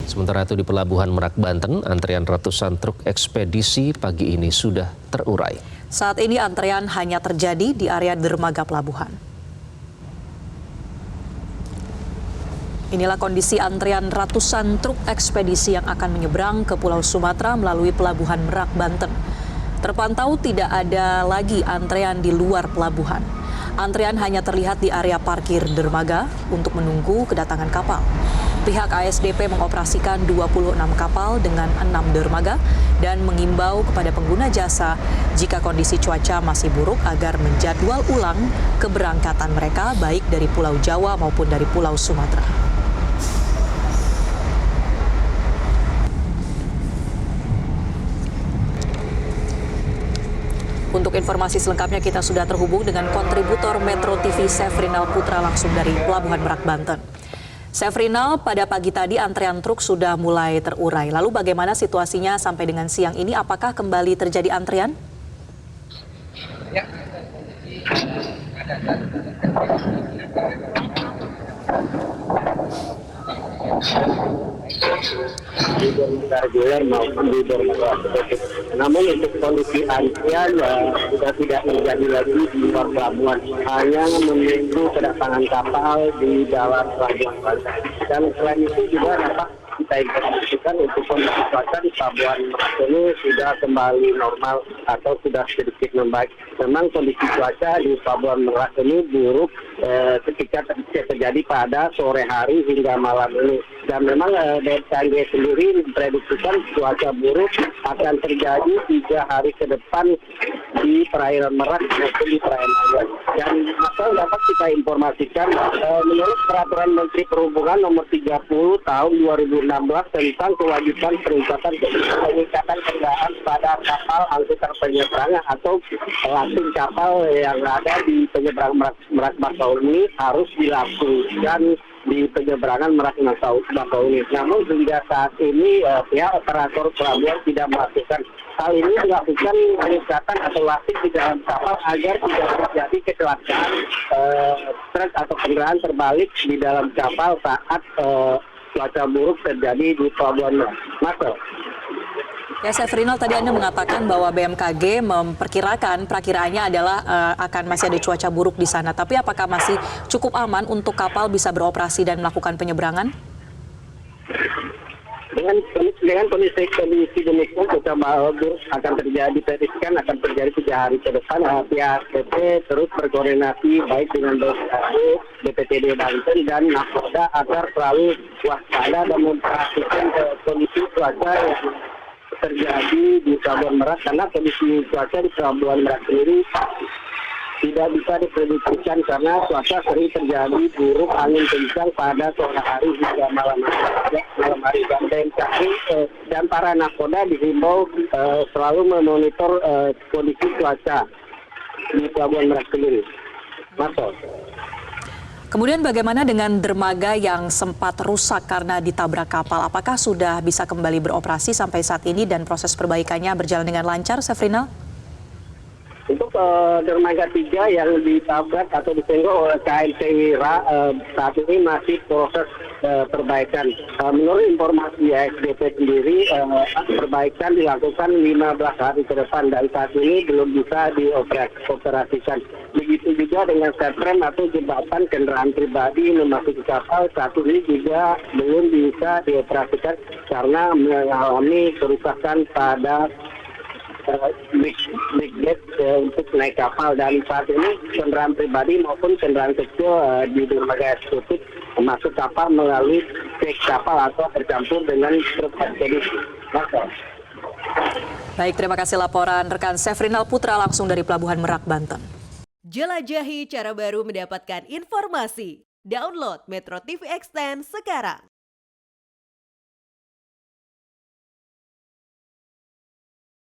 Sementara itu di Pelabuhan Merak, Banten, antrean ratusan truk ekspedisi pagi ini sudah terurai. Saat ini antrean hanya terjadi di area dermaga pelabuhan. Inilah kondisi antrean ratusan truk ekspedisi yang akan menyeberang ke Pulau Sumatera melalui Pelabuhan Merak, Banten. Terpantau tidak ada lagi antrean di luar pelabuhan. Antrean hanya terlihat di area parkir dermaga untuk menunggu kedatangan kapal. Pihak ASDP mengoperasikan 26 kapal dengan 6 dermaga dan mengimbau kepada pengguna jasa jika kondisi cuaca masih buruk agar menjadwal ulang keberangkatan mereka baik dari Pulau Jawa maupun dari Pulau Sumatera. Untuk informasi selengkapnya kita sudah terhubung dengan kontributor Metro TV Sefrinal Putra langsung dari Pelabuhan Merak, Banten. Sefrinal, pada pagi tadi antrean truk sudah mulai terurai. Lalu bagaimana situasinya sampai dengan siang ini? Apakah kembali terjadi antrean? Ya, di dermaga reguler maupun di dermaga eksekutif. Namun untuk kondisi antrian sudah tidak terjadi lagi di luar pelabuhan, hanya menunggu kedatangan kapal di dalam pelabuhan Banten. Dan selain itu juga dapat kita informasikan untuk kondisi cuaca di Pelabuhan Merak ini sudah kembali normal atau sudah sedikit membaik. Memang kondisi cuaca di Pelabuhan Merak ini buruk ketika terjadi pada sore hari hingga malam ini. Dan memang BMKG sendiri memprediksikan cuaca buruk akan terjadi 3 hari ke depan di perairan Merak maupun di perairan Banten. Dan asal dapat kita informasikan menurut Peraturan Menteri Perhubungan Nomor 30 Tahun 2016 tentang kewajiban peningkatan kendaraan pada kapal angkutan penyeberangan atau lasing kapal yang ada di penyeberang Merak Bakauheni harus dilakukan di penyeberangan Merak Bakauheni. Namun hingga saat ini pihak operator pelabuhan tidak melakukan hal ini, melakukan peningkatan atau lasing di dalam kapal agar tidak terjadi kecelakaan truk atau kendaraan terbalik di dalam kapal saat cuaca buruk terjadi di Pelabuhan Merak. Ya, Sefrinal, tadi Anda mengatakan bahwa BMKG perakiraannya adalah akan masih ada cuaca buruk di sana. Tapi apakah masih cukup aman untuk kapal bisa beroperasi dan melakukan penyeberangan? Dengan kondisi demikian, cuaca buruk akan terjadi, prediksikan akan terjadi 3 hari ke depan. Pihak BP terus berkoordinasi baik dengan BPKG, BPTD Banten dan Nakoda agar selalu waspada dan memperhatikan kondisi cuaca yang terjadi di Pelabuhan Merak, karena kondisi cuaca di Pelabuhan Merak sendiri tidak bisa diprediksikan karena cuaca sering terjadi buruk, angin kencang pada sore hari hingga malam hari. Dan BMKG dan para nakoda dihimbau selalu memonitor kondisi cuaca di Pelabuhan Merak sendiri. Marcel. Kemudian bagaimana dengan dermaga yang sempat rusak karena ditabrak kapal? Apakah sudah bisa kembali beroperasi sampai saat ini dan proses perbaikannya berjalan dengan lancar, Sefrinal? Untuk dermaga 3 yang ditabrak atau disenggol oleh KMP Wira saat ini masih proses perbaikan. Menurut informasi ASDP sendiri, perbaikan dilakukan 15 hari ke depan dan saat ini belum bisa dioperasikan. Begitu juga dengan setrem atau jembatan kendaraan pribadi memasuki kapal, saat ini juga belum bisa dioperasikan karena mengalami kerusakan pada big gate untuk naik kapal. Dan saat ini kendaraan pribadi maupun kendaraan kecil di dermaga eksekutif masuk kapal melalui cek kapal atau tercampur dengan truk ekspedisi. Baik, terima kasih laporan rekan Sefrinal Putra langsung dari Pelabuhan Merak, Banten. Jelajahi cara baru mendapatkan informasi. Download Metro TV Extend sekarang.